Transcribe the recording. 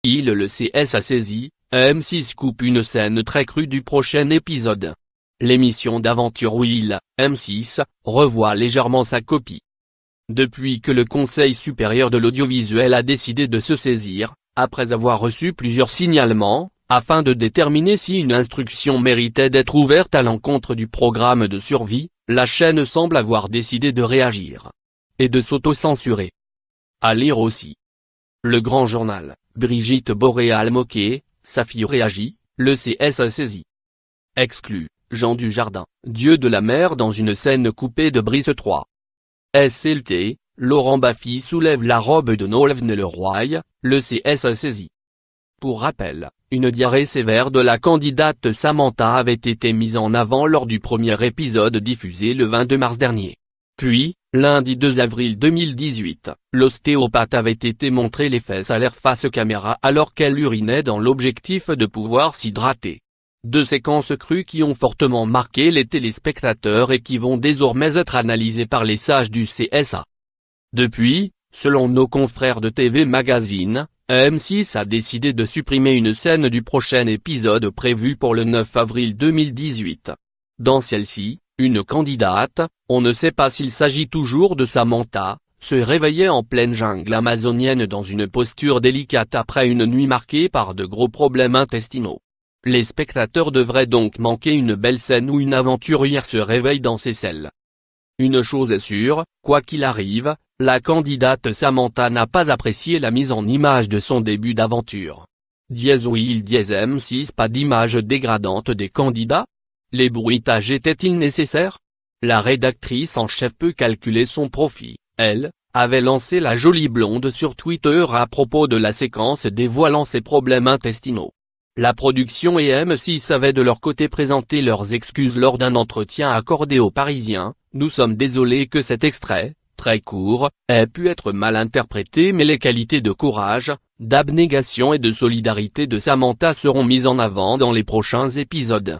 Le CS a saisi, M6 coupe une scène très crue du prochain épisode. L'émission d'aventure Will, M6, revoit légèrement sa copie. Depuis que le Conseil supérieur de l'audiovisuel a décidé de se saisir, après avoir reçu plusieurs signalements, afin de déterminer si une instruction méritait d'être ouverte à l'encontre du programme de survie, la chaîne semble avoir décidé de réagir. Et de s'auto-censurer. À lire aussi. Le Grand Journal, Brigitte Boréal-Moquet, sa fille réagit, le CS a saisi. Exclu, Jean Dujardin, dieu de la mer dans une scène coupée de Brice 3. SLT, Laurent Baffy soulève la robe de Nolwenn-Leroy, le CS a saisi. Pour rappel, une diarrhée sévère de la candidate Samantha avait été mise en avant lors du premier épisode diffusé le 22 mars dernier. Puis, lundi 2 avril 2018, l'ostéopathe avait été montré les fesses à l'air face caméra alors qu'elle urinait dans l'objectif de pouvoir s'hydrater. Deux séquences crues qui ont fortement marqué les téléspectateurs et qui vont désormais être analysées par les sages du CSA. Depuis, selon nos confrères de TV Magazine, M6 a décidé de supprimer une scène du prochain épisode prévu pour le 9 avril 2018. Dans celle-ci, une candidate, on ne sait pas s'il s'agit toujours de Samantha, se réveillait en pleine jungle amazonienne dans une posture délicate après une nuit marquée par de gros problèmes intestinaux. Les spectateurs devraient donc manquer une belle scène où une aventurière se réveille dans ses selles. Une chose est sûre, quoi qu'il arrive, la candidate Samantha n'a pas apprécié la mise en image de son début d'aventure. Will M6 pas d'image dégradante des candidats? Les bruitages étaient-ils nécessaires? La rédactrice en chef peut calculer son profit, elle, avait lancé la jolie blonde sur Twitter à propos de la séquence dévoilant ses problèmes intestinaux. La production et M6 avaient de leur côté présenté leurs excuses lors d'un entretien accordé aux Parisiens. Nous sommes désolés que cet extrait, très court, ait pu être mal interprété mais les qualités de courage, d'abnégation et de solidarité de Samantha seront mises en avant dans les prochains épisodes.